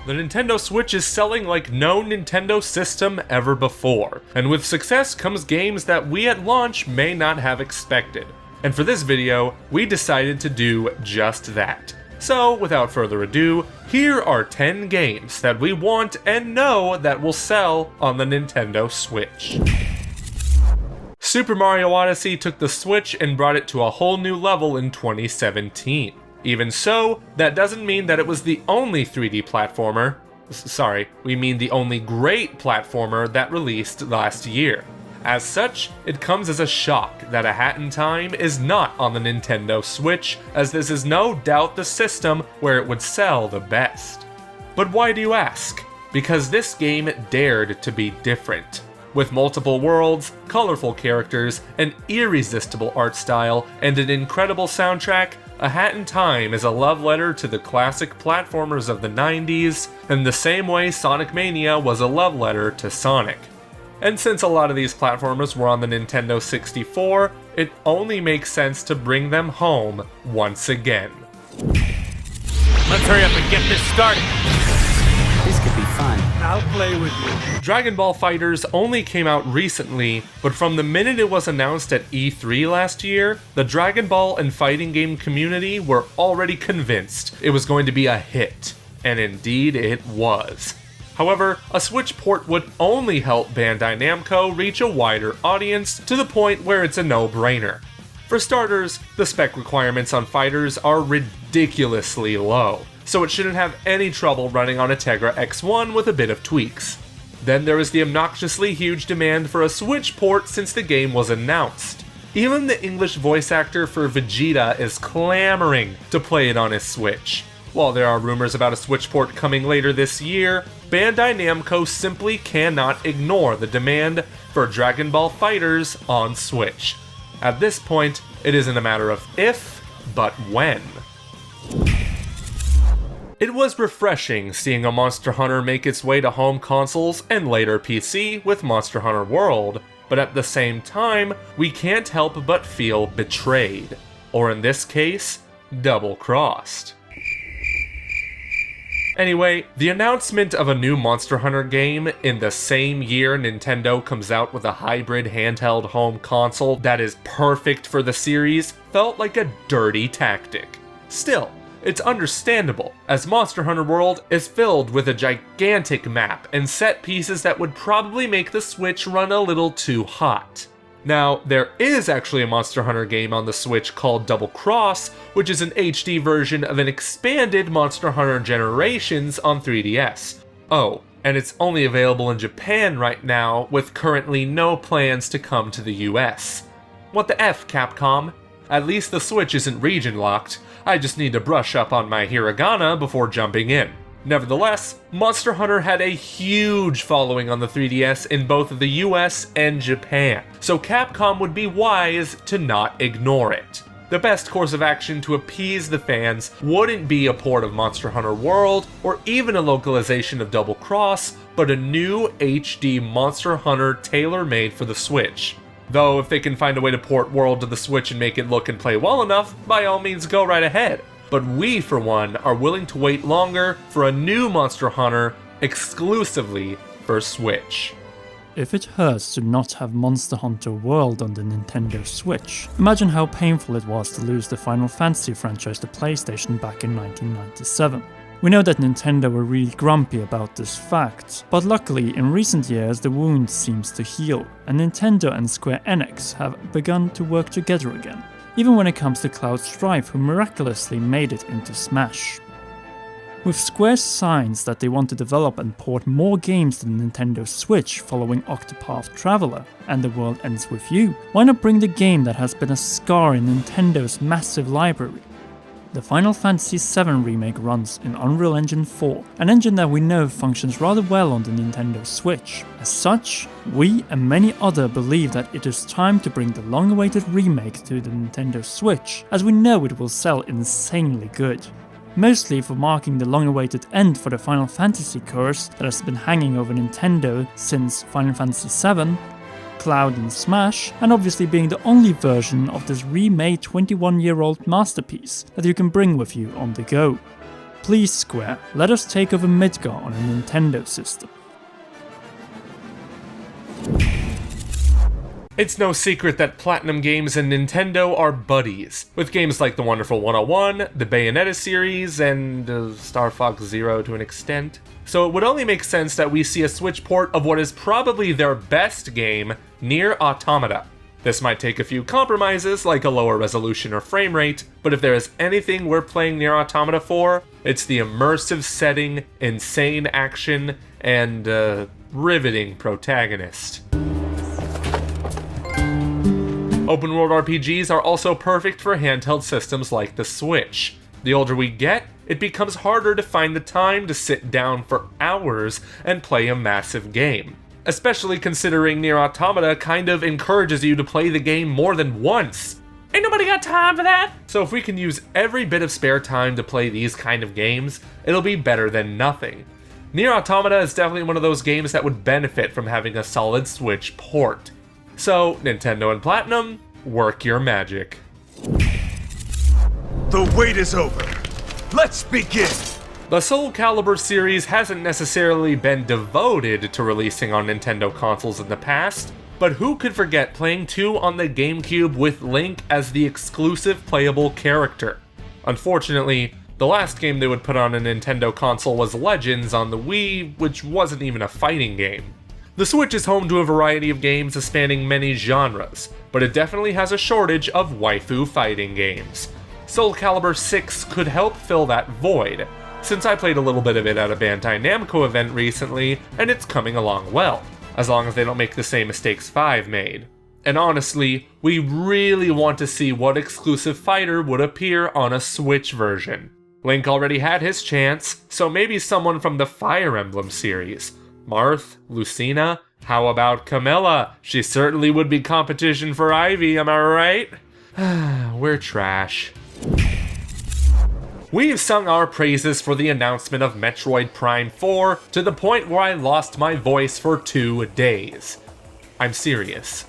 The Nintendo Switch is selling like no Nintendo system ever before, and with success comes games that we at launch may not have expected. And for this video, we decided to do just that. So, without further ado, here are 10 games that we want and know that will sell on the Nintendo Switch. Super Mario Odyssey took the Switch and brought it to a whole new level in 2017. Even so, that doesn't mean that it was the only 3D platformer. Sorry, we mean the only great platformer that released last year. As such, it comes as a shock that A Hat in Time is not on the Nintendo Switch, as this is no doubt the system where it would sell the best. But why do you ask? Because this game dared to be different. With multiple worlds, colorful characters, an irresistible art style, and an incredible soundtrack, A Hat in Time is a love letter to the classic platformers of the 90s, in the same way Sonic Mania was a love letter to Sonic. And since a lot of these platformers were on the Nintendo 64, it only makes sense to bring them home once again. Let's hurry up and get this started. This could be fun. I'll play with you. Dragon Ball FighterZ only came out recently, but from the minute it was announced at E3 last year, the Dragon Ball and fighting game community were already convinced it was going to be a hit. And indeed it was. However, a Switch port would only help Bandai Namco reach a wider audience to the point where it's a no-brainer. For starters, the spec requirements on FighterZ are ridiculously low, so it shouldn't have any trouble running on a Tegra X1 with a bit of tweaks. Then there is the obnoxiously huge demand for a Switch port since the game was announced. Even the English voice actor for Vegeta is clamoring to play it on his Switch. While there are rumors about a Switch port coming later this year, Bandai Namco simply cannot ignore the demand for Dragon Ball FighterZ on Switch. At this point, it isn't a matter of if, but when. It was refreshing seeing a Monster Hunter make its way to home consoles and later PC with Monster Hunter World, but at the same time, we can't help but feel betrayed. Or in this case, double-crossed. Anyway, the announcement of a new Monster Hunter game in the same year Nintendo comes out with a hybrid handheld home console that is perfect for the series felt like a dirty tactic. Still, it's understandable, as Monster Hunter World is filled with a gigantic map and set pieces that would probably make the Switch run a little too hot. Now, there is actually a Monster Hunter game on the Switch called Double Cross, which is an HD version of an expanded Monster Hunter Generations on 3DS. Oh, and it's only available in Japan right now, with currently no plans to come to the US. What the F, Capcom? At least the Switch isn't region locked. I just need to brush up on my hiragana before jumping in. Nevertheless, Monster Hunter had a huge following on the 3DS in both the US and Japan, so Capcom would be wise to not ignore it. The best course of action to appease the fans wouldn't be a port of Monster Hunter World or even a localization of Double Cross, but a new HD Monster Hunter tailor-made for the Switch. Though if they can find a way to port World to the Switch and make it look and play well enough, by all means go right ahead. But we, for one, are willing to wait longer for a new Monster Hunter exclusively for Switch. If it hurts to not have Monster Hunter World on the Nintendo Switch, imagine how painful it was to lose the Final Fantasy franchise to PlayStation back in 1997. We know that Nintendo were really grumpy about this fact, but luckily in recent years the wound seems to heal, and Nintendo and Square Enix have begun to work together again. Even when it comes to Cloud Strife, who miraculously made it into Smash. With Square's signs that they want to develop and port more games to the Nintendo Switch following Octopath Traveler and The World Ends With You, why not bring the game that has been a scar in Nintendo's massive library? The Final Fantasy VII Remake runs in Unreal Engine 4, an engine that we know functions rather well on the Nintendo Switch. As such, we and many others believe that it is time to bring the long-awaited remake to the Nintendo Switch, as we know it will sell insanely good. Mostly for marking the long-awaited end for the Final Fantasy curse that has been hanging over Nintendo since Final Fantasy VII, Cloud and Smash, and obviously being the only version of this remade 21-year-old masterpiece that you can bring with you on the go. Please Square, let us take over Midgar on a Nintendo system. It's no secret that Platinum Games and Nintendo are buddies, with games like the Wonderful 101, the Bayonetta series, and Star Fox Zero to an extent. So it would only make sense that we see a Switch port of what is probably their best game, Nier Automata. This might take a few compromises, like a lower resolution or frame rate, but if there is anything we're playing Nier Automata for, it's the immersive setting, insane action, and riveting protagonist. Open world RPGs are also perfect for handheld systems like the Switch. The older we get, it becomes harder to find the time to sit down for hours and play a massive game. Especially considering Nier Automata kind of encourages you to play the game more than once. Ain't nobody got time for that! So if we can use every bit of spare time to play these kind of games, it'll be better than nothing. Nier Automata is definitely one of those games that would benefit from having a solid Switch port. So, Nintendo and Platinum, work your magic. The wait is over. Let's begin! The Soulcalibur series hasn't necessarily been devoted to releasing on Nintendo consoles in the past, but who could forget playing 2 on the GameCube with Link as the exclusive playable character? Unfortunately, the last game they would put on a Nintendo console was Legends on the Wii, which wasn't even a fighting game. The Switch is home to a variety of games spanning many genres, but it definitely has a shortage of waifu fighting games. Soulcalibur VI could help fill that void, since I played a little bit of it at a Bandai Namco event recently, and it's coming along well, as long as they don't make the same mistakes 5 made. And honestly, we really want to see what exclusive fighter would appear on a Switch version. Link already had his chance, so maybe someone from the Fire Emblem series. Marth, Lucina, how about Camilla? She certainly would be competition for Ivy, am I right? We're trash. We've sung our praises for the announcement of Metroid Prime 4 to the point where I lost my voice for 2 days. I'm serious.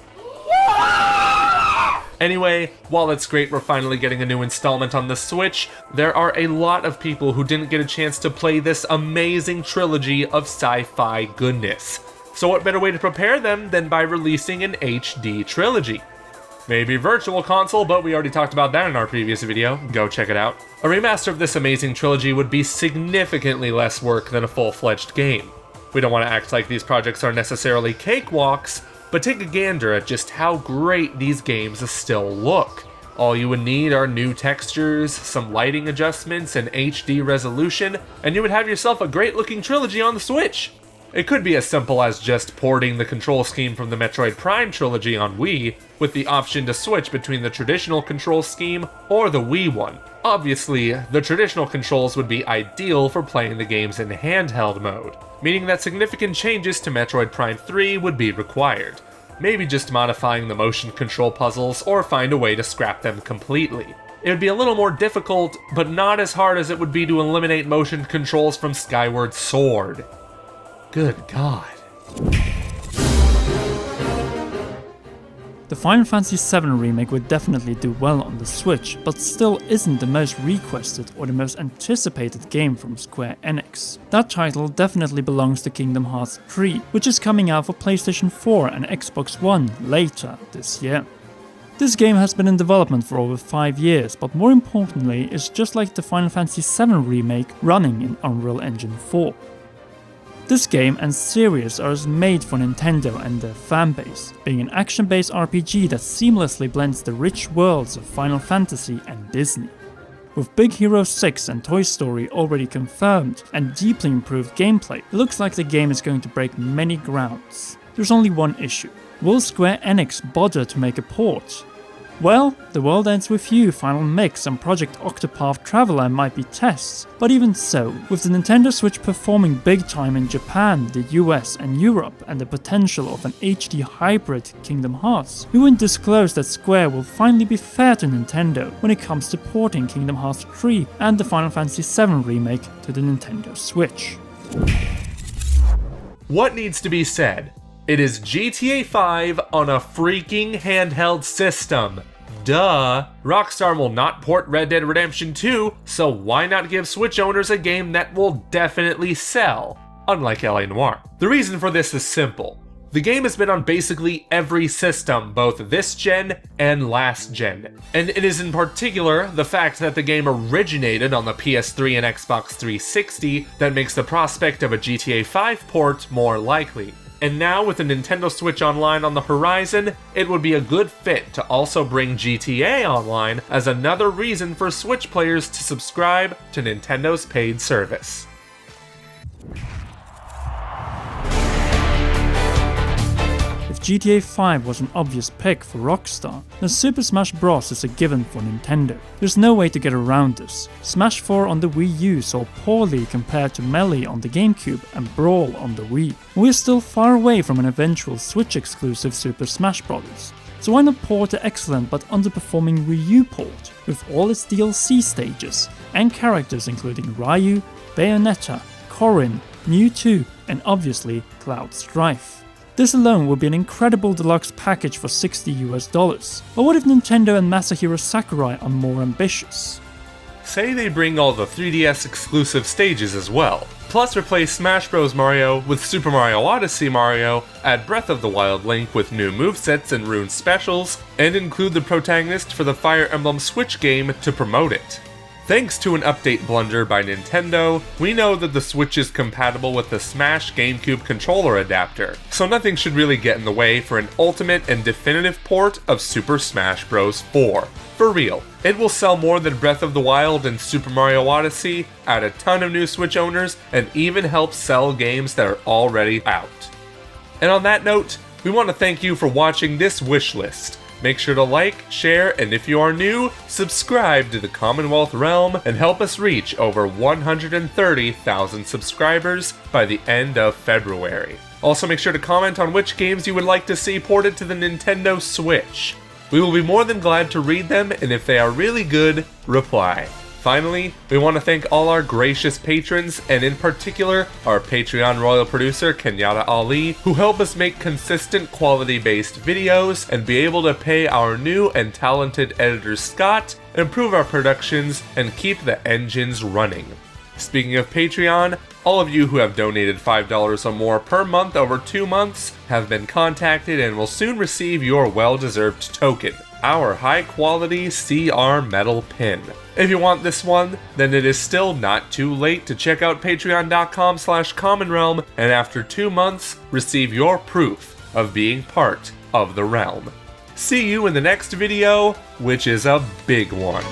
Anyway, while it's great we're finally getting a new installment on the Switch, there are a lot of people who didn't get a chance to play this amazing trilogy of sci-fi goodness. So what better way to prepare them than by releasing an HD trilogy? Maybe Virtual Console, but we already talked about that in our previous video, go check it out. A remaster of this amazing trilogy would be significantly less work than a full-fledged game. We don't want to act like these projects are necessarily cakewalks, but take a gander at just how great these games still look. All you would need are new textures, some lighting adjustments, and HD resolution, and you would have yourself a great looking trilogy on the Switch. It could be as simple as just porting the control scheme from the Metroid Prime trilogy on Wii, with the option to switch between the traditional control scheme or the Wii one. Obviously, the traditional controls would be ideal for playing the games in handheld mode, meaning that significant changes to Metroid Prime 3 would be required. Maybe just modifying the motion control puzzles or find a way to scrap them completely. It would be a little more difficult, but not as hard as it would be to eliminate motion controls from Skyward Sword. Good God. The Final Fantasy VII remake would definitely do well on the Switch, but still isn't the most requested or the most anticipated game from Square Enix. That title definitely belongs to Kingdom Hearts 3, which is coming out for PlayStation 4 and Xbox One later this year. This game has been in development for over 5 years, but more importantly, is just like the Final Fantasy VII remake running in Unreal Engine 4. This game and series are made for Nintendo and their fanbase, being an action-based RPG that seamlessly blends the rich worlds of Final Fantasy and Disney. With Big Hero 6 and Toy Story already confirmed and deeply improved gameplay, it looks like the game is going to break many grounds. There's only one issue. Will Square Enix bother to make a port? Well, The World Ends With You, Final Mix and Project Octopath Traveler might be tests, but even so, with the Nintendo Switch performing big time in Japan, the US and Europe, and the potential of an HD hybrid Kingdom Hearts, we wouldn't disclose that Square will finally be fair to Nintendo when it comes to porting Kingdom Hearts 3 and the Final Fantasy VII remake to the Nintendo Switch. What needs to be said? It is GTA 5 on a freaking handheld system. duh, Rockstar will not port Red Dead Redemption 2, so why not give Switch owners a game that will definitely sell, unlike LA Noire? The reason for this is simple. The game has been on basically every system, both this gen and last gen, and it is in particular the fact that the game originated on the PS3 and Xbox 360 that makes the prospect of a GTA 5 port more likely. And now with the Nintendo Switch Online on the horizon, it would be a good fit to also bring GTA Online as another reason for Switch players to subscribe to Nintendo's paid service. If GTA 5 was an obvious pick for Rockstar, then Super Smash Bros. Is a given for Nintendo. There's no way to get around this. Smash 4 on the Wii U saw poorly compared to Melee on the GameCube and Brawl on the Wii. We're still far away from an eventual Switch exclusive Super Smash Bros. So why not port the excellent but underperforming Wii U port, with all its DLC stages, and characters including Ryu, Bayonetta, Corrin, Mewtwo, and obviously Cloud Strife. This alone would be an incredible deluxe package for $60 US. But what if Nintendo and Masahiro Sakurai are more ambitious? Say they bring all the 3DS exclusive stages as well, plus replace Smash Bros. Mario with Super Mario Odyssey Mario, add Breath of the Wild Link with new movesets and rune specials, and include the protagonist for the Fire Emblem Switch game to promote it. Thanks to an update blunder by Nintendo, we know that the Switch is compatible with the Smash GameCube controller adapter, so nothing should really get in the way for an ultimate and definitive port of Super Smash Bros. 4. For real, it will sell more than Breath of the Wild and Super Mario Odyssey, add a ton of new Switch owners, and even help sell games that are already out. And on that note, we want to thank you for watching this wish list. Make sure to like, share, and if you are new, subscribe to the Commonwealth Realm and help us reach over 130,000 subscribers by the end of February. Also make sure to comment on which games you would like to see ported to the Nintendo Switch. We will be more than glad to read them, and if they are really good, reply. Finally, we want to thank all our gracious patrons, and in particular, our Patreon royal producer Kenyatta Ali, who help us make consistent quality-based videos and be able to pay our new and talented editor Scott, improve our productions, and keep the engines running. Speaking of Patreon, all of you who have donated $5 or more per month over 2 months have been contacted and will soon receive your well-deserved token, our high-quality CR metal pin. If you want this one, then it is still not too late to check out patreon.com/commonrealm and after 2 months, receive your proof of being part of the realm. See you in the next video, which is a big one.